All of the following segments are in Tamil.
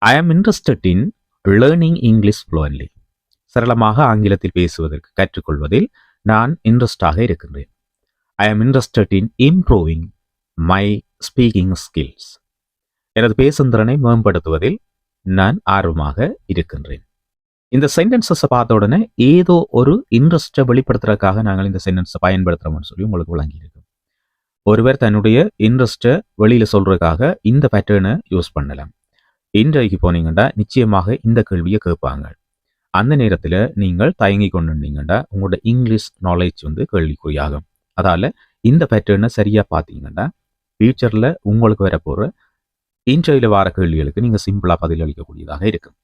I am interested in learning English fluently. சரளமாக ஆங்கிலத்தில் பேசுவதற்கு கற்றுக்கொள்வதில் நான் இன்ட்ரெஸ்டாக இருக்கின்றேன். I am interested in improving my speaking skills. எனது பேசும் திறனை மேம்படுத்துவதில் நான் ஆர்வமாக இருக்கின்றேன். இந்த சென்டென்சஸை பார்த்த உடனே ஏதோ ஒரு இன்ட்ரெஸ்ட்டை வெளிப்படுத்துறதுக்காக நாங்கள் இந்த சென்டென்ஸை பயன்படுத்துகிறோம்னு சொல்லி உங்களுக்கு விளங்கியிருக்கும். ஒருவர் தன்னுடைய இன்ட்ரெஸ்ட்டை வெளியில் சொல்றதுக்காக இந்த பேட்டர்னை யூஸ் பண்ணலாம். இன்றைக்கு போனீங்கன்னா நிச்சயமாக இந்த கேள்வியை கேட்பாங்க. அந்த நேரத்தில் நீங்கள் தயங்கி கொண்டு இருந்தீங்கன்னா உங்களோட இங்கிலீஷ் நாலேஜ் கேள்விக்குறியாகும். அதால் இந்த பேட்டர்னை சரியாக பார்த்தீங்கன்னா ஃபியூச்சரில் உங்களுக்கு வரப்போகிற இன்டர்வியூவில் வர கேள்விகளுக்கு நீங்கள் சிம்பிளாக பதிலளிக்கக்கூடியதாக இருக்கும்.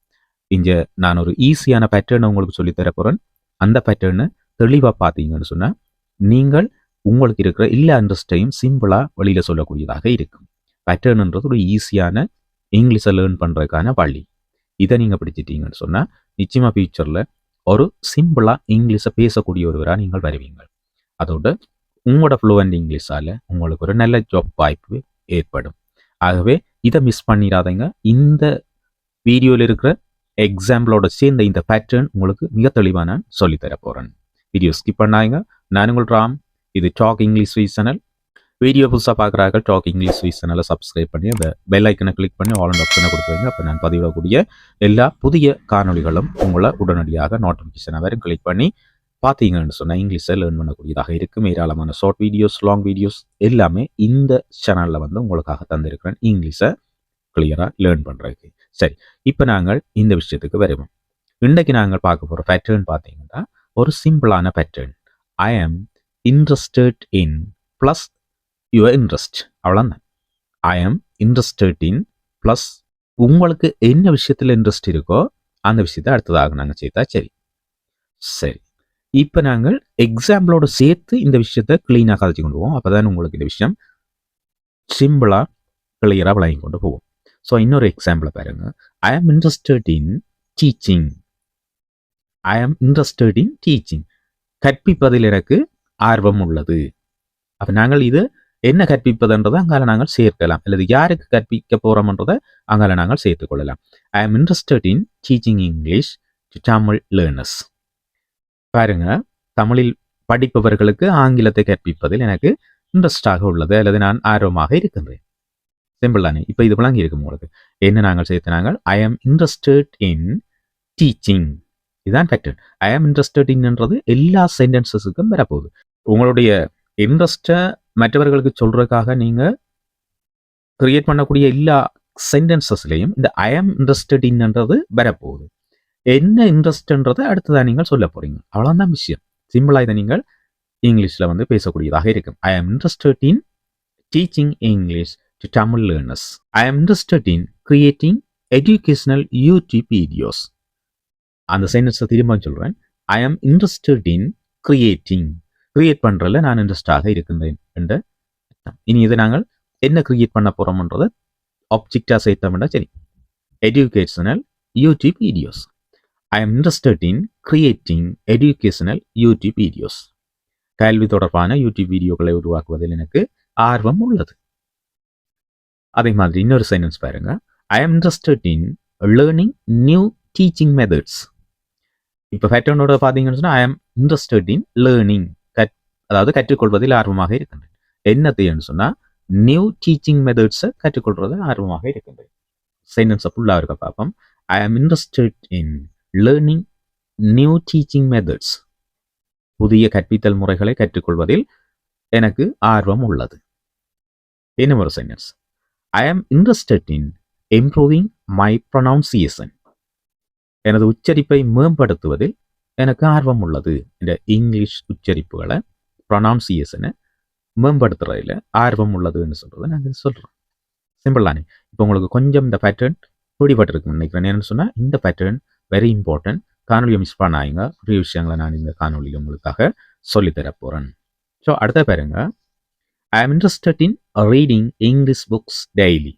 இங்கே நான் ஒரு ஈஸியான பேட்டர்னை உங்களுக்கு சொல்லித்தர போகிறேன். அந்த பேட்டர்னை தெளிவாக பார்த்தீங்கன்னு சொன்னால் நீங்கள் உங்களுக்கு இருக்கிற எல்லா இன்ட்ரெஸ்டையும் சிம்பிளாக வெளியில் சொல்லக்கூடியதாக இருக்கும். பேட்டர்ன்ன்றது ஒரு ஈஸியான இங்கிலீஷை லேர்ன் பண்ணுறதுக்கான வழி. இதை நீங்கள் பிடிச்சிட்டீங்கன்னு சொன்னால் நிச்சயமாக ஃபியூச்சரில் ஒரு சிம்பிளாக இங்கிலீஷை பேசக்கூடிய ஒருவராக நீங்கள் வருவீங்க. அதோட உங்களோட ஃப்ளூவெண்ட் இங்கிலீஷால் உங்களுக்கு ஒரு நல்ல ஜாப் வாய்ப்பு ஏற்படும். ஆகவே இதை மிஸ் பண்ணிடாதீங்க. இந்த வீடியோவில் இருக்கிற எக்ஸாம்பிளோட சேர்ந்த இந்த பேட்டர்ன் உங்களுக்கு மிக தெளிவாக நான் சொல்லித்தர போகிறேன். வீடியோ ஸ்கிப் பண்ணாங்க. நான் உங்கள் ராம். இது talk English wiz channel. Video புதுசாக பார்க்குறாங்க டாக் இங்கிலீஷ் வீஸ் சேனலை சப்ஸ்கிரைப் பண்ணி அந்த பெல் ஐக்கனை கிளிக் பண்ணி ஆல் அண்ட் ஆப்ஷனை கொடுத்துருங்க. அப்போ நான் பதிவிடக்கூடிய எல்லா புதிய காணொலிகளும் உங்களை உடனடியாக நோட்டிஃபிகேஷனை வரும் கிளிக் பண்ணி பார்த்தீங்கன்னு சொன்னால் இங்கிலீஷை லேர்ன் பண்ணக்கூடியதாக இருக்கும். ஏராளமான ஷார்ட் வீடியோஸ், லாங் வீடியோஸ் எல்லாமே இந்த சேனலில் உங்களுக்காக தந்திருக்கிறேன் இங்கிலீஷை கிளியராக லேர்ன் பண்ணுறதுக்கு. சரி, இப்போ நாங்கள் இந்த விஷயத்துக்கு வருவோம். இன்றைக்கு நாங்கள் பார்க்க போகிற பேட்டர்ன் பார்த்தீங்கன்னா ஒரு சிம்பிளான pattern. I am interested in plus your interest. அவ்வளோதான். ஐ ஆம் இன்ட்ரெஸ்டட் இன் ப்ளஸ் உங்களுக்கு என்ன விஷயத்தில் இன்ட்ரெஸ்ட் இருக்கோ அந்த விஷயத்தை அடுத்ததாக நாங்கள் சேர்த்தா சரி. சரி, இப்போ நாங்கள் எக்ஸாம்பிளோட சேர்த்து இந்த விஷயத்தை கிளீனாக கதைச்சி கொண்டு போவோம். அப்போ தான் உங்களுக்கு இந்த விஷயம் சிம்பிளாக கிளியராக விளங்கி கொண்டு போவோம். ஸோ இன்னொரு எக்ஸாம்பிளை பாருங்க. ஐ am interested in teaching. I am interested in teaching. கற்பிப்பதில் எனக்கு ஆர்வம் உள்ளது. அப்போ நாங்கள் இது என்ன கற்பிப்பதுன்றதை அங்கால நாங்கள் சேர்க்கலாம், அல்லது யாருக்கு கற்பிக்க போகிறோம்ன்றதை அங்கால நாங்கள் சேர்த்துக்கொள்ளலாம். ஐ am interested in teaching English to Tamil learners. பாருங்க, தமிழில் படிப்பவர்களுக்கு ஆங்கிலத்தை கற்பிப்பதில் எனக்கு இன்ட்ரெஸ்டாக உள்ளது, அல்லது நான் ஆர்வமாக இருக்கின்றேன். சிம்பிள் தானே? இப்போ இது விளங்கி இருக்கும் உங்களுக்கு. என்ன நாங்கள் சேர்த்து ஐ ஆம் இன்ட்ரெஸ்டட் இன் டீச்சிங். இதுதான் ஃபேக்டர். ஐ ஆம் இன்ட்ரெஸ்டட் இன்ன்றது எல்லா சென்டென்சஸுக்கும் வரப்போகுது. உங்களுடைய இன்ட்ரெஸ்ட்டை மற்றவர்களுக்கு சொல்றதுக்காக நீங்கள் கிரியேட் பண்ணக்கூடிய எல்லா சென்டென்சஸ்லையும் இந்த ஐ ஆம் இன்ட்ரெஸ்டட் இன்ன்றது வரப்போகுது. என்ன இன்ட்ரெஸ்ட்ன்றதை அடுத்ததான் நீங்கள் சொல்ல போறீங்க. அவ்வளோதான் விஷயம். சிம்பிளாக இதை நீங்கள் இங்கிலீஷில் பேசக்கூடியதாக இருக்கும். I am interested in teaching English to Tamil learners. I am interested in creating educational YouTube videos. அந்த சென்டென்ஸை திரும்ப சொல்கிறேன். ஐ ஆம் இன்ட்ரெஸ்டட் இன் கிரியேட் பண்ணுறதுல நான் இன்ட்ரெஸ்டாக இருக்கின்றேன் என்று. இனி இதை நாங்கள் என்ன கிரியேட் பண்ண போகிறோம்ன்றதை ஆப்ஜெக்டாக சேர்த்தோம்னா சரி. Educational YouTube videos. I am interested in creating educational YouTube videos. கல்வி தொடர்பான யூடியூப் வீடியோக்களை உருவாக்குவதில் எனக்கு ஆர்வம் உள்ளது. அதே மாதிரி இன்னொரு சென்டென்ஸ் பாருங்க. ஐ am interested in learning new teaching methods. இப்போ பேட்டர்னோட பார்த்தீங்கன்னு சொன்னால் ஐ ஆம் இன்ட்ரெஸ்டட் இன் லேர்னிங், அதாவது கற்றுக்கொள்வதில் ஆர்வமாக இருக்கின்றேன். என்னத்தைன்னு சொன்னால் நியூ டீச்சிங் மெத்தட்ஸை கற்றுக்கொள்வது ஆர்வமாக இருக்கின்றேன். சென்டென்ஸை ஃபுல்லாக இருக்க பார்ப்போம். ஐ am interested in learning new teaching methods. புதிய கற்பித்தல் முறைகளை கற்றுக்கொள்வதில் எனக்கு ஆர்வம் உள்ளது. என்ன ஒரு sentence. I am interested in improving my pronunciation. எனது உச்சரிப்பை மேம்படுத்துவதில் எனக்கு ஆர்வம் உள்ளது. இந்த இங்கிலீஷ் உச்சரிப்புகளை ப்ரொனவுன்சியேஷனை மேம்படுத்துறதில் ஆர்வம் உள்ளதுன்னு சொல்கிறத நாங்கள் சொல்கிறோம். சிம்பிள் தானே? இப்போ உங்களுக்கு கொஞ்சம் இந்த பேட்டர்ன் பிடிபட்டிருக்குன்னு நினைக்கிறேன். என்னென்னு சொன்னால் இந்த பேட்டர்ன் வெரி இம்பார்ட்டன்ட். காணொலியை மிஸ் பண்ணாங்க. நிறைய விஷயங்களை நான் இந்த காணொலியில் உங்களுக்காக சொல்லித்தர போகிறேன். ஸோ அடுத்த பாருங்க. ஐ am interested in reading English books daily.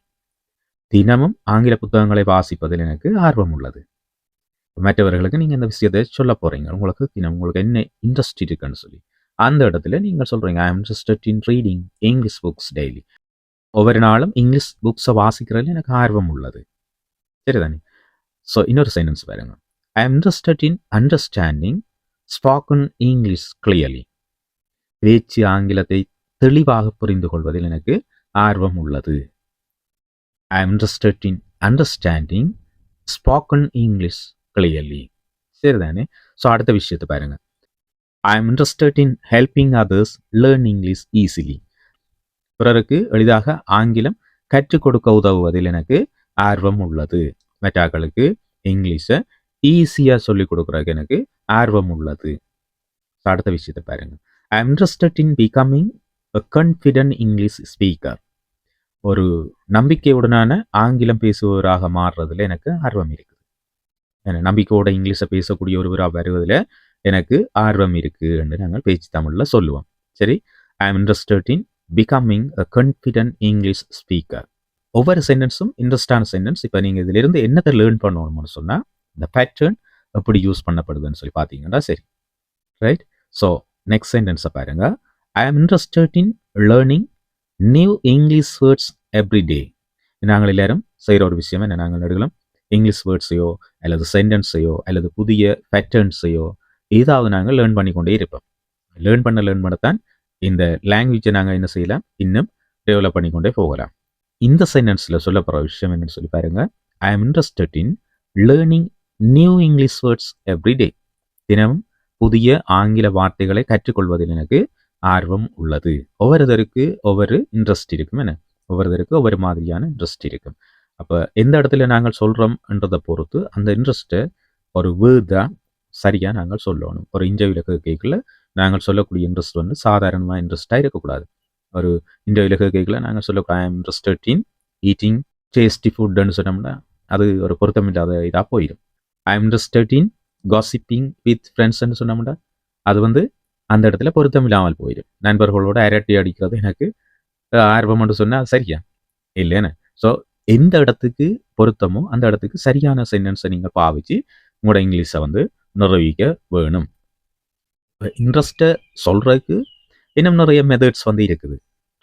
தினமும் ஆங்கில புத்தகங்களை வாசிப்பதில் எனக்கு ஆர்வம் உள்ளது. மற்றவர்களுக்கு நீங்கள் இந்த விஷயத்தை சொல்ல போகிறீங்க. உங்களுக்கு என்ன இன்ட்ரெஸ்ட் இருக்குன்னு சொல்லி அந்த இடத்துல நீங்கள் சொல்கிறீங்க ஐ am interested in reading English books daily. ஒவ்வொரு நாளும் இங்கிலீஷ் புக்ஸை வாசிக்கிறதுல எனக்கு ஆர்வம் உள்ளது. சரிதானே? ஸோ இன்னொரு சென்டென்ஸ் பாருங்க. I am interested in understanding spoken English clearly. பேச்சு ஆங்கிலத்தை தெளிவாக புரிந்து கொள்வதில் எனக்கு ஆர்வம் உள்ளது. ஐ am interested in understanding spoken English clearly. சரிதானே? ஸோ அடுத்த விஷயத்தை பாருங்க. I am interested in helping others learn English easily. பிறருக்கு எளிதாக ஆங்கிலம் கற்றுக் கொடுக்க உதவுவதில் எனக்கு ஆர்வம் உள்ளது. மற்றாக்களுக்கு இங்கிலீஷை ஈஸியாக சொல்லிக் கொடுக்குறதுக்கு எனக்கு ஆர்வம் உள்ளது. அடுத்த விஷயத்தை பாருங்க. I am interested in becoming a confident English speaker. ஒரு நம்பிக்கையுடனான ஆங்கிலம் பேசுபவராக மாறுறதுல எனக்கு ஆர்வம் இருக்குது. நம்பிக்கையோட இங்கிலீஷை பேசக்கூடிய ஒருவராக வருவதில் எனக்கு ஆர்வம் இருக்குது என்று நாங்கள் பேச்சு தமிழில் சொல்லுவோம். சரி, ஐ am interested in becoming a confident English speaker. ஒவ்வொரு சென்டென்ஸும் இன்ட்ரெஸ்டான சென்டென்ஸ். இப்போ நீங்கள் இதிலிருந்து என்னத்தை லேர்ன் பண்ணணும்னு சொன்னால் இந்த பேட்டர்ன் எப்படி யூஸ் பண்ணப்படுதுன்னு சொல்லி பார்த்தீங்கன்னா சரி, ரைட். ஸோ நெக்ஸ்ட் சென்டென்ஸை பாருங்க. ஐ am interested in learning new English words every day. நாங்கள் எல்லாரும் செய்கிற ஒரு விஷயம் என்ன, நாங்கள் நடுகளும் இங்கிலீஷ் வேர்ட்ஸையோ அல்லது சென்டென்ஸையோ அல்லது புதிய பேட்டர்ன்ஸையோ ஏதாவது நாங்கள் லேர்ன் பண்ணிக்கொண்டே இருப்போம். லேர்ன் பண்ணத்தான் இந்த லாங்குவேஜை நாங்கள் என்ன செய்யலாம், இன்னும் டெவலப் பண்ணிக்கொண்டே போகலாம். இந்த சென்டென்ஸில் சொல்லப்படுற விஷயம் என்னன்னு சொல்லி பாருங்க. ஐ am interested in learning new English words every day. தினமும் புதிய ஆங்கில வார்த்தைகளை கற்றுக்கொள்வதில் எனக்கு ஆர்வம் உள்ளது. ஒவ்வொருத்தருக்கு ஒவ்வொரு இன்ட்ரெஸ்ட் இருக்கும். என்ன, ஒவ்வொருத்தருக்கு ஒவ்வொரு மாதிரியான இன்ட்ரெஸ்ட் இருக்கும். அப்போ எந்த இடத்துல நாங்கள் சொல்கிறோம்ன்றதை பொறுத்து அந்த இன்ட்ரெஸ்ட்டை ஒரு வேர்டாக சரியாக நாங்கள் சொல்லணும். ஒரு இன்டர்வியூவில் கேட்கல நாங்கள் சொல்லக்கூடிய இன்ட்ரெஸ்ட் வந்து சாதாரணமாக இன்ட்ரெஸ்டாக இருக்கக்கூடாது. ஒரு இன்டர்வியூவில் கேட்கல நாங்கள் சொல்லக்கூடாது I am interested in eating tasty ஃபுட்டுன்னு சொன்னோம்னா அது ஒரு பொருத்தமில்லாத இதாக போயிடும். I am interested in gossiping with ஃப்ரெண்ட்ஸ்ன்னு சொன்னோம்னா அது வந்து அந்த இடத்துல பொருத்தமில்லாமல் போயிடும். நண்பர்களோட அரட்டை அடிக்கிறது எனக்கு ஆர்வம்னு சொன்னால் சரியா இல்லைன்னு. ஸோ எந்த இடத்துக்கு பொருத்தமோ அந்த இடத்துக்கு சரியான சென்டென்ஸை நீங்கள் பாவிச்சு உங்களோட இங்கிலீஷை வந்து நிரூபிக்க வேணும். இன்ட்ரெஸ்ட்டை சொல்கிறதுக்கு இன்னும் நிறைய மெத்தட்ஸ் வந்து இருக்குது,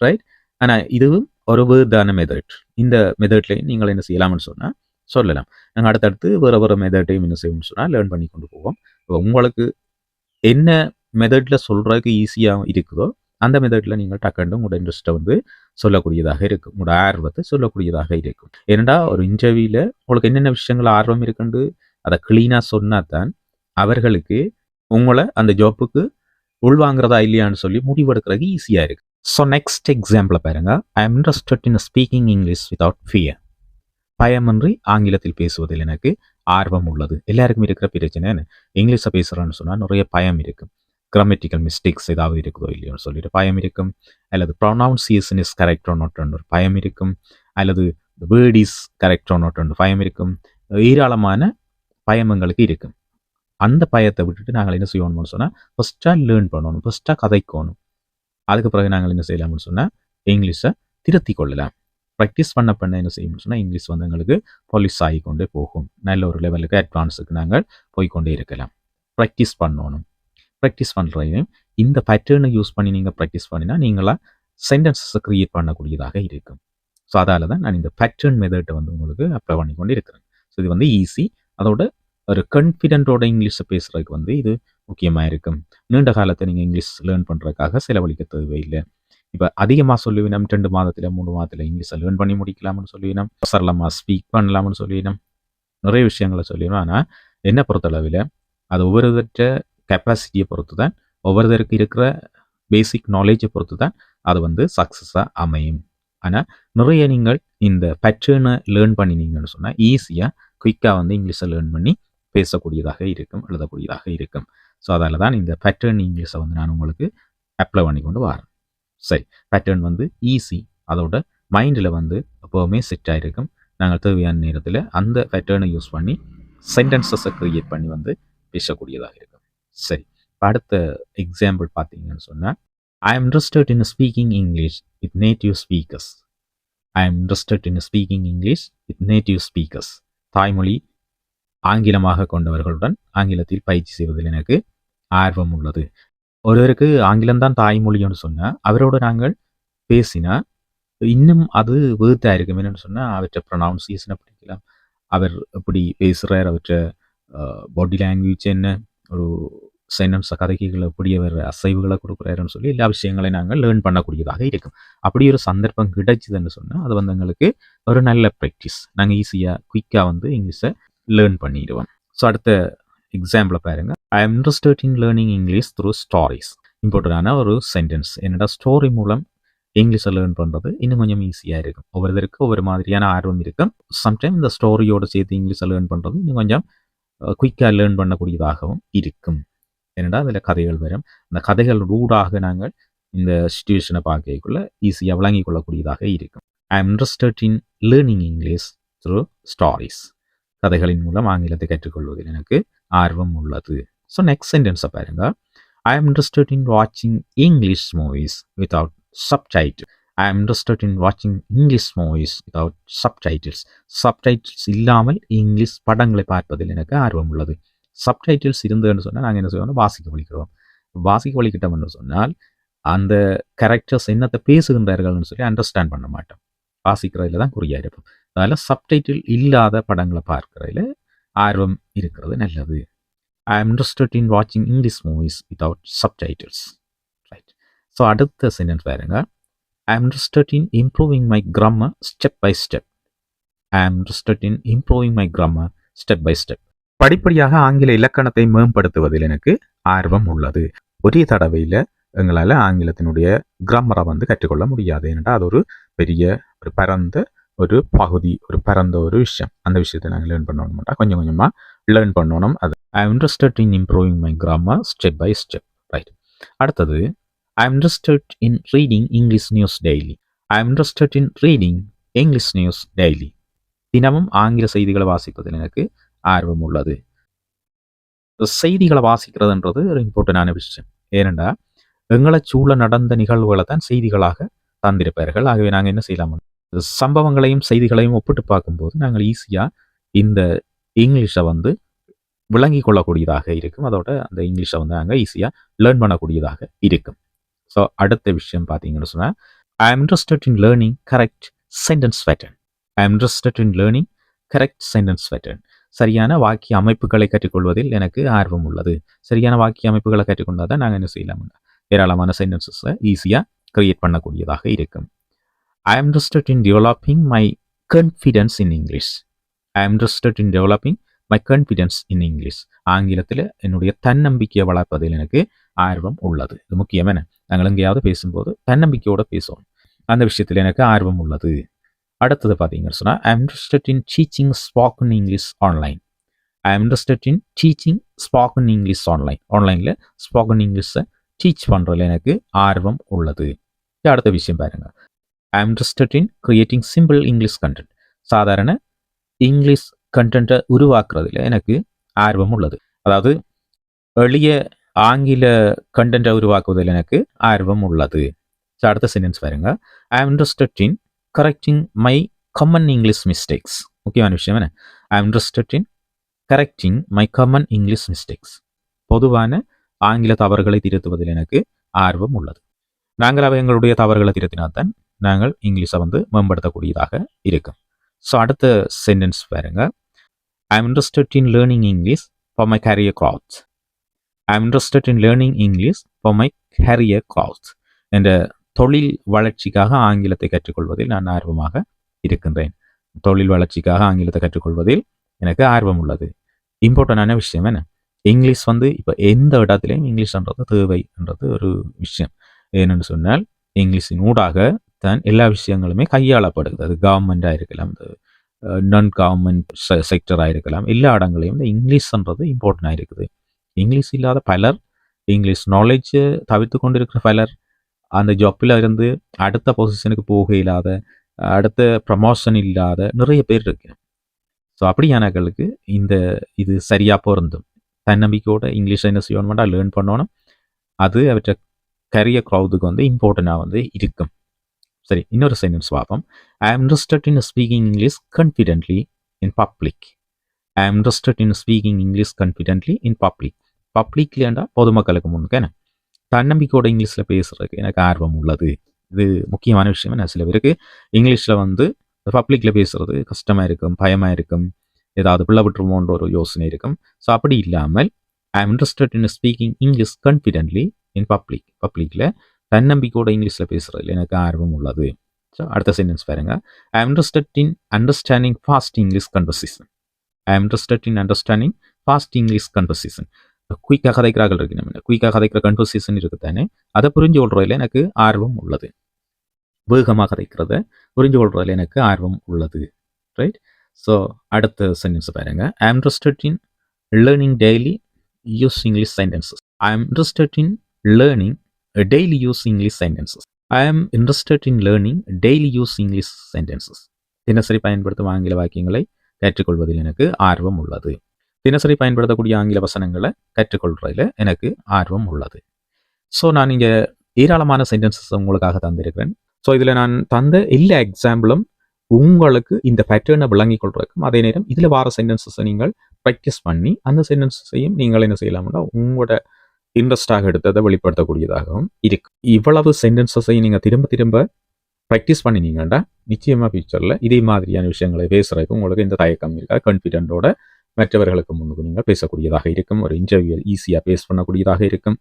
ரைட். ஆனால் இதுவும் ஒரு வேர்டான மெத்தட். இந்த மெத்தட்லையும் நீங்கள் என்ன செய்யலாம்னு சொன்னால் சொல்லலாம். நாங்கள் அடுத்தடுத்து வேறு மெத்தட்டையும் என்ன செய்யணும்னு சொன்னால் லேர்ன் பண்ணி கொண்டு போவோம். இப்போ உங்களுக்கு என்ன மெத்தடில் சொல்கிறதுக்கு ஈஸியாக இருக்குதோ அந்த மெத்தடில் நீங்கள் டக்குன்னு உங்களோட இன்ட்ரெஸ்ட்டை வந்து சொல்லக்கூடியதாக இருக்கும், உங்களோட ஆர்வத்தை சொல்லக்கூடியதாக இருக்கும். ஏன்னா ஒரு இன்டர்வியூவில் உங்களுக்கு என்னென்ன விஷயங்கள் ஆர்வம் இருக்குன்னு அதை க்ளீனாக சொன்னால் தான் அவர்களுக்கு உங்களை அந்த ஜாப்புக்கு உள்வாங்கிறதா இல்லையான்னு சொல்லி முடிவெடுக்கிறதுக்கு ஈஸியாக இருக்குது. ஸோ நெக்ஸ்ட் எக்ஸாம்பிளை பாருங்க. I am interested in speaking English without fear. பயமின்றி ஆங்கிலத்தில் பேசுவதில் எனக்கு ஆர்வம் உள்ளது. எல்லாருக்கும் இருக்கிற பிரச்சனை இங்கிலீஷை பேசுகிறேன்னு சொன்னால் நிறைய பயம் இருக்கும். கிராமட்டிக்கல் மிஸ்டேக்ஸ் ஏதாவது இருக்குதோ இல்லையோன்னு சொல்லிட்டு பயம் இருக்கும். அல்லது ப்ரொனவுன்சியேஷன் இஸ் கரெக்டோ நோட்னு ஒரு பயம் இருக்கும். அல்லது வேர்ட் இஸ் கரெக்டோ நோட்னு பயம் இருக்கும். ஏராளமான பயமங்களுக்கு இருக்கும். அந்த பயத்தை விட்டுட்டு நாங்கள் என்ன செய்யணும்னு சொன்னால் ஃபஸ்ட்டாக லேர்ன் பண்ணணும், ஃபஸ்ட்டாக கதைக்கணும். அதுக்கு பிறகு நாங்கள் என்ன செய்யலாம்னு சொன்னால் இங்கிலீஷை திருத்தி கொள்ளலாம். ப்ராக்டிஸ் பண்ண என்ன செய்யணும்னு சொன்னால் இங்கிலீஷ் வந்து எங்களுக்கு பாலிஷ் ஆகி கொண்டே போகும். நல்ல ஒரு லெவலுக்கு அட்வான்ஸுக்கு நாங்கள் போய்கொண்டே இருக்கலாம். ப்ராக்டிஸ் பண்ணணும். ப்ராக்டிஸ் பண்ணுறதையும் இந்த பேட்டர்னை யூஸ் பண்ணி நீங்கள் ப்ராக்டிஸ் பண்ணினா நீங்களாக சென்டென்சஸை க்ரியேட் பண்ணக்கூடியதாக இருக்கும். ஸோ அதால் தான் நான் இந்த பேட்டர்ன் மெத்தட்டை வந்து உங்களுக்கு அப்ளை பண்ணி கொண்டு இருக்கிறேன். ஸோ இது வந்து ஈஸி. அதோட ஒரு கான்ஃபிடென்ட்டோட இங்கிலீஷை பேசுகிறதுக்கு வந்து இது முக்கியமாக இருக்கும். நீண்ட காலத்தை நீங்கள் இங்கிலீஷ் லேர்ன் பண்ணுறதுக்காக செலவழிக்க தேவையில்லை. இப்போ அதிகமாக சொல்லுவினோம் 2 மாதத்தில் 3 மாதத்தில் இங்கிலீஷை லேர்ன் பண்ணி முடிக்கலாம்னு சொல்லுவினோம், சரளமாக ஸ்பீக் பண்ணலாம்னு சொல்லுவினோம், நிறைய விஷயங்களை சொல்லிடணும். ஆனால் என்ன பொறுத்தளவில் அது ஒவ்வொருவற்ற கெப்பாசிட்டியை பொறுத்து தான், ஒவ்வொருத்தருக்கு இருக்கிற பேசிக் நாலேஜை பொறுத்து தான் அது வந்து சக்ஸஸாக அமையும். ஆனால் நிறைய நீங்கள் இந்த பேட்டர்னை லேர்ன் பண்ணினீங்கன்னு சொன்னால் ஈஸியாக குயிக்காக வந்து இங்கிலீஷை லேர்ன் பண்ணி பேசக்கூடியதாக இருக்கும், எழுதக்கூடியதாக இருக்கும். ஸோ அதால் தான் இந்த பேட்டர்ன் இங்கிலீஷை வந்து நான் உங்களுக்கு அப்ளை பண்ணி கொண்டு வரேன். சரி, பேட்டர்ன் வந்து ஈஸி. அதோட மைண்டில் வந்து எப்போவுமே செட் ஆகிருக்கும். நாங்கள் தேவையான நேரத்தில் அந்த பேட்டர்னை யூஸ் பண்ணி சென்டென்சஸை க்ரியேட் பண்ணி வந்து பேசக்கூடியதாக இருக்கும். சரி, அடுத்த எக்ஸாம்பிள் பார்த்தீங்கன்னு சொன்னால் ஐ am interested in speaking English with native speakers. I am interested in speaking English with native speakers. தாய்மொழி ஆங்கிலமாக கொண்டவர்களுடன் ஆங்கிலத்தில் பயிற்சி செய்வதில் எனக்கு ஆர்வம் உள்ளது. ஒருவருக்கு ஆங்கிலம்தான் தாய்மொழின்னு சொன்னால் அவரோட நாங்கள் பேசினா இன்னும் அது வேர்த்தாக இருக்கும். என்னென்னு சொன்னால் அவற்றை ப்ரொனவுன்சியேஷனை படிக்கலாம், அவர் எப்படி பேசுகிறார், அவற்றை பாடி லாங்குவேஜ் என்ன, ஒரு சென்டென்ஸை கதைகளை எப்படி அவர் அசைவுகளை கொடுக்குறாருன்னு சொல்லி எல்லா விஷயங்களையும் நாங்கள் லேர்ன் பண்ணக்கூடியதாக இருக்கும். அப்படி ஒரு சந்தர்ப்பம் கிடைச்சிதுன்னு சொன்னால் அது வந்து எங்களுக்கு ஒரு நல்ல ப்ராக்டிஸ். நாங்கள் ஈஸியாக குயிக்காக வந்து இங்கிலீஷை லேர்ன் பண்ணிடுவோம். ஸோ அடுத்த எக்ஸாம்பிளை பாருங்கள். ஐ am interested in learning English through stories. இம்பார்ட்டண்டான ஒரு சென்டென்ஸ். என்னடா ஸ்டோரி மூலம் இங்கிலீஷை லேர்ன் பண்ணுறது இன்னும் கொஞ்சம் ஈஸியாக இருக்கும். ஒவ்வொருத்தருக்கு ஒவ்வொரு மாதிரியான ஆர்வம் இருக்கும். சம்டைம் இந்த ஸ்டோரியோடு சேர்த்து இங்கிலீஷை லேர்ன் பண்ணுறது இன்னும் கொஞ்சம் குயிக்காக லேர்ன் பண்ணக்கூடியதாகவும் இருக்கும். ஏன்னா அதில் கதைகள் வரும். அந்த கதைகள் ரூடாக நாங்கள் இந்த சிச்சுவேஷனை பார்க்கக்குள்ள ஈஸியாக விளங்கி கொள்ளக்கூடியதாக இருக்கும். ஐ am interested in learning English through stories. கதைகளின் மூலம் ஆங்கிலத்தை கற்றுக்கொள்வதில் எனக்கு ஆர்வம் உள்ளது. ஸோ நெக்ஸ்ட் சென்டென்ஸை பாருங்க. ஐ எம் இன்ட்ரெஸ்டட் இன் வாட்சிங் English movies without subtitle. I am interested in வாட்சிங் English movies without subtitles. Subtitles இல்லாமல் இங்கிலீஷ் படங்களை பார்ப்பதில் எனக்கு ஆர்வம் உள்ளது. சப்டைட்டில்ஸ் இருந்ததுன்னு சொன்னால் நாங்கள் என்ன செய்வோம், வாசிக்க வலிக்கிறோம். வாசிக்க வலிக்கிட்டோம்னு சொன்னால் அந்த கேரக்டர்ஸ் என்னத்தை பேசுகின்றார்கள்னு சொல்லி அண்டர்ஸ்டாண்ட் பண்ண மாட்டோம். வாசிக்கிறதுல தான் குறியாக இருப்போம். அதனால் சப்டைட்டில் இல்லாத படங்களை பார்க்கறதுல ஆர்வம் இருக்கிறது நல்லது. ஐ எம் இன்ட்ரெஸ்டட் இன் வாட்சிங் English movies without subtitles. Right. So அடுத்த சென்டென்ஸ் பாருங்க. I am interested in improving my grammar step by step. I am interested in improving my grammar step by step. படிப்படியாக ஆங்கில இலக்கணத்தை மேம்படுத்துவதில் எனக்கு ஆர்வம் உள்ளது. ஒரே தடவையில் எங்களால் ஆங்கிலத்தினுடைய கிராமரை வந்து கற்றுக்கொள்ள முடியாது. ஏன்னா அது ஒரு பெரிய ஒரு பரந்த ஒரு பகுதி, ஒரு பரந்த ஒரு விஷயம். அந்த விஷயத்தை நாங்கள் லேர்ன் பண்ணணும்னா கொஞ்சம் கொஞ்சமாக லேர்ன் பண்ணணும். அது I am interested in improving my grammar step by step. Right. அடுத்தது I am interested in reading English news daily. I am interested in reading English news daily. தினமும் ஆங்கில செய்திகளை வாசிப்பதில் எனக்கு ஆர்வம் உள்ளது. செய்திகளை வாசிக்கிறதுன்றது ஒரு இம்பார்ட்டண்டான விஷயம். ஏனெண்டா எங்களை சூழ நடந்த நிகழ்வுகளை தான் செய்திகளாக தந்திருப்பார்கள். ஆகவே நாங்கள் என்ன செய்யலாம், சம்பவங்களையும் செய்திகளையும் ஒப்பிட்டு பார்க்கும்போது நாங்கள் ஈஸியாக இந்த இங்கிலீஷை வந்து விளங்கி கொள்ளக்கூடியதாக இருக்கும். அதோட அந்த இங்கிலீஷை வந்து நாங்கள் ஈஸியாக லேர்ன் பண்ணக்கூடியதாக இருக்கும். ஸோ அடுத்த விஷயம் பார்த்தீங்கன்னு சொன்னால் ஐ am interested in learning correct sentence pattern. I am interested in learning correct sentence pattern. சரியான வாக்கிய அமைப்புகளை கற்றுக்கொள்வதில் எனக்கு ஆர்வம் உள்ளது. சரியான வாக்கிய அமைப்புகளை கற்றுக்கொண்டால் தான் நாங்கள் என்ன செய்யலாம், ஏராளமான சென்டென்சஸை ஈஸியாக கிரியேட் பண்ணக்கூடியதாக இருக்கும். ஐ am interested in developing my confidence in English. I am interested in developing my confidence in English. ஆங்கிலத்தில் என்னுடைய தன்னம்பிக்கையை வளர்ப்பதில் எனக்கு ஆர்வம் உள்ளது. இது முக்கியமான, நாங்கள் எங்கேயாவது பேசும்போது தன்னம்பிக்கையோடு பேசுவோம். அந்த விஷயத்தில் எனக்கு ஆர்வம் உள்ளது. அடுத்தது பார்த்தீங்கன்னு சொன்னால் ஐ am interested in teaching spoken English online. I am interested in teaching spoken English online. ஆன்லைனில் ஸ்போக்கன் இங்கிலீஷை டீச் பண்ணுறதுல எனக்கு ஆர்வம் உள்ளது. அடுத்த விஷயம் பாருங்க. I am interested in creating simple English content. சாதாரண இங்கிலீஷ் கண்டென்ட்டை உருவாக்குறதுல எனக்கு ஆர்வம் உள்ளது. அதாவது எளிய ஆங்கில கண்டென்ட்டை உருவாக்குவதில் எனக்கு ஆர்வம் உள்ளது. அடுத்த சென்டென்ஸ் பாருங்க. I am interested in correcting my common English mistakes. முக்கியமான விஷயம் என்ன, ஐ am interested in correcting my common English mistakes. பொதுவான ஆங்கில தவறுகளை திருத்துவதில் எனக்கு ஆர்வம் உள்ளது. நாங்கள் எங்களுடைய தவறுகளை திருத்தினால்தான் நாங்கள் இங்கிலீஷை வந்து மேம்படுத்தக்கூடியதாக இருக்கும். ஸோ அடுத்த சென்டென்ஸ் பாருங்க. I am interested in learning English for my career craft. I am interested in learning English for my career craft. என்ற தொழில் வளர்ச்சிக்காக ஆங்கிலத்தை கற்றுக்கொள்வதில் நான் ஆர்வமாக இருக்கின்றேன். தொழில் வளர்ச்சிக்காக ஆங்கிலத்தை கற்றுக்கொள்வதில் எனக்கு ஆர்வம் உள்ளது. இம்பார்ட்டண்டான விஷயம் என்ன, இங்கிலீஷ் வந்து இப்போ எந்த இடத்துலையும் இங்கிலீஷ்ன்றது தேவைன்றது ஒரு விஷயம். ஏன்னு சொன்னால் இங்கிலீஷின் ஊடாக தான் எல்லா விஷயங்களுமே கையாளப்படுது. அது கவர்மெண்ட்டாக இருக்கலாம், நான் கவர்மெண்ட் செக்டராக இருக்கலாம், எல்லா இடங்களையும் இந்த இங்கிலீஷ்ன்றது இம்பார்ட்டண்டாக இருக்குது. இங்கிலீஷ் இல்லாத பலர், இங்கிலீஷ் நாலேஜ் தவிர்த்து கொண்டிருக்கிற பலர் அந்த ஜாப்பில் இருந்து அடுத்த பொசிஷனுக்கு போக இல்லாத, அடுத்த ப்ரமோஷன் இல்லாத நிறைய பேர் இருக்கு. ஸோ அப்படியானவர்களுக்கு இது சரியாக பொருந்தும். தன்னம்பிக்கையோட இங்கிலீஷை என்ன செய்யணும்னா லேர்ன் பண்ணணும். அது அவற்றை கரியர் க்ரௌதுக்கு வந்து இம்பார்ட்டண்டாக வந்து இருக்கும். சரி, இன்னொரு சென்டென்ஸ் பார்ப்போம். I am interested in speaking English confidently in public. I am interested in speaking English confidently in public. பப்ளிக்லேண்டா பொதுமக்களுக்கு முன்னுக்கு தன்னம்பிக்கையோட இங்கிலீஷில் பேசுறதுக்கு எனக்கு ஆர்வம் உள்ளது. இது முக்கியமான விஷயம். என்ன, சில பேருக்கு இங்கிலீஷில் வந்து பப்ளிக்கில் பேசுகிறது கஷ்டமாக இருக்கும், பயமாக இருக்கும், ஏதாவது பிள்ளை விட்டுருமோன்ற ஒரு யோசனை இருக்கும். ஸோ அப்படி இல்லாமல் I am interested in speaking English confidently in பப்ளிக்கில் தன்னம்பிக்கையோட இங்கிலீஷில் பேசுகிறதுல எனக்கு ஆர்வம் உள்ளது. ஸோ அடுத்த சென்டென்ஸ் பாருங்க. I am interested in understanding fast English conversation. I am interested in understanding fast English conversation. குயிக்காக கதைக்கிறார்கள் இருக்கு, நம்ம குயிக்காக கதைக்கிற கன்வர்சேஷன் இருக்குதானே, அதை புரிஞ்சு கொள்றதுல எனக்கு ஆர்வம் உள்ளது. வேகமாக கதைக்கிறத புரிஞ்சு கொள்றதுல எனக்கு ஆர்வம் உள்ளது. ரைட். ஸோ அடுத்த சென்டென்ஸ் பாருங்க. I am interested in learning daily use English sentences. I am interested in learning daily use English sentences. I am interested in learning daily use English sentences. தினசரி பயன்படுத்தும் ஆங்கில வாக்கியங்களை கற்றுக்கொள்வதில் எனக்கு ஆர்வம் உள்ளது. தினசரி பயன்படுத்தக்கூடிய ஆங்கில வசனங்களை கற்றுக்கொள்றதுல எனக்கு ஆர்வம் உள்ளது. ஸோ நான் இங்கே ஏராளமான சென்டென்சஸ் உங்களுக்காக தந்திருக்கிறேன். ஸோ இதில் நான் தந்த எல்லா எக்ஸாம்பிளும் உங்களுக்கு இந்த பேட்டர்னை விளங்கி கொள்றதுக்கும், அதே நேரம் இதில் வார சென்டென்சஸை நீங்கள் ப்ராக்டிஸ் பண்ணி அந்த சென்டென்சஸையும் நீங்கள் என்ன செய்யலாம்னா உங்களோட இன்ட்ரெஸ்டாக எடுத்ததை வெளிப்படுத்தக்கூடியதாகவும் இருக்கும். இவ்வளவு சென்டென்சஸையும் நீங்கள் திரும்ப திரும்ப ப்ராக்டிஸ் பண்ணினீங்கன்னா நிச்சயமாக ஃபியூச்சரில் இதே மாதிரியான விஷயங்களை பேசுகிறதுக்கு உங்களுக்கு எந்த தயக்கம் இல்லை. கான்ஃபிடென்ட்டோட மற்றவர்களுக்கு முன்னுக்கு நீங்கள் பேசக்கூடியதாக இருக்கும். ஒரு இன்டர்வியூ ஈஸியாக பேஸ் பண்ணக்கூடியதாக இருக்கும்.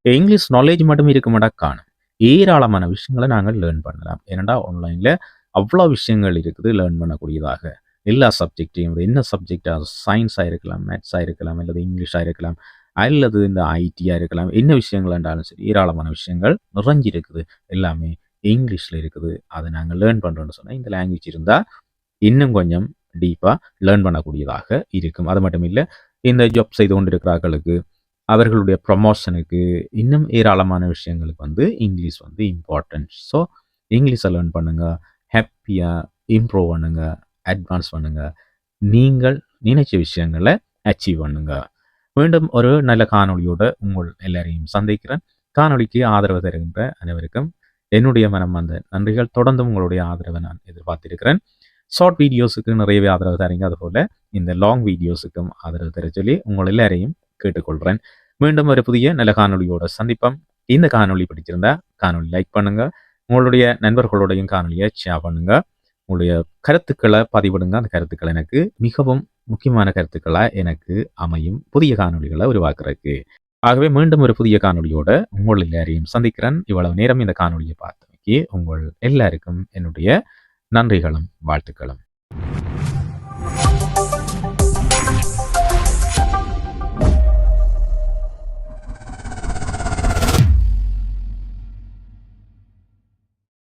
இங்கிலீஷ் நாலேஜ் மட்டும் இருக்குமாடா காணும், ஏராளமான விஷயங்களை நாங்கள் லேர்ன் பண்ணலாம். ஏன்னா ஆன்லைனில் அவ்வளோ விஷயங்கள் இருக்குது லேர்ன் பண்ணக்கூடியதாக. எல்லா சப்ஜெக்டையும், என்ன சப்ஜெக்டாக, சயின்ஸாக இருக்கலாம், மேத்ஸாக இருக்கலாம், அல்லது இங்கிலீஷாக இருக்கலாம், அல்லது இந்த ஐடியாக இருக்கலாம், என்ன விஷயங்கள் என்றாலும் சரி ஏராளமான விஷயங்கள் நிறைஞ்சிருக்குது. எல்லாமே இங்கிலீஷில் இருக்குது. அதை நாங்கள் லேர்ன் பண்ணுறோன்னு சொன்னால் இந்த லாங்குவேஜ் இருந்தால் இன்னும் கொஞ்சம் டீப்பாக லேர்ன் பண்ணக்கூடியதாக இருக்கும். அது மட்டும் இல்லை, இந்த ஜாப் செய்து கொண்டிருக்கிறார்களுக்கு அவர்களுடைய ப்ரமோஷனுக்கு இன்னும் ஏராளமான விஷயங்களுக்கு இங்கிலீஷ் இம்பார்ட்டன்ட். ஸோ இங்கிலீஷை லேர்ன் பண்ணுங்கள், ஹாப்பியாக இம்ப்ரூவ் பண்ணுங்கள், அட்வான்ஸ் பண்ணுங்கள், நீங்கள் நினைச்ச விஷயங்களை அச்சீவ் பண்ணுங்கள். மீண்டும் ஒரு நல்ல காணொலியோடு உங்கள் எல்லாரையும் சந்திக்கிறேன். காணொலிக்கு ஆதரவு தருகின்ற அனைவருக்கும் என்னுடைய மனம் வந்த நன்றிகள். தொடர்ந்து உங்களுடைய ஆதரவை நான் எதிர்பார்த்திருக்கிறேன். ஷார்ட் வீடியோஸுக்கு நிறையவே ஆதரவு தரீங்க, அதுபோல் இந்த லாங் வீடியோஸுக்கும் ஆதரவு தர சொல்லி உங்கள் எல்லாரையும் கேட்டுக்கொள்கிறேன். மீண்டும் ஒரு புதிய நல்ல காணொலியோட சந்திப்போம். இந்த காணொலி பிடிச்சிருந்தா காணொலி லைக் பண்ணுங்க, உங்களுடைய நண்பர்களோடையும் காணொலியை ஷேர் பண்ணுங்க, உங்களுடைய கருத்துக்களை பதிவிடுங்க. அந்த கருத்துக்கள் எனக்கு மிகவும் முக்கியமான கருத்துக்களாக எனக்கு அமையும் புதிய காணொலிகளை உருவாக்குறதுக்கு. ஆகவே மீண்டும் ஒரு புதிய காணொலியோட உங்கள் எல்லாரையும் சந்திக்கிறேன். இவ்வளவு நேரம் இந்த காணொலியை பார்த்தமைக்கு உங்கள் எல்லாருக்கும் என்னுடைய நன்றிகளும் வாழ்த்துக்களும்.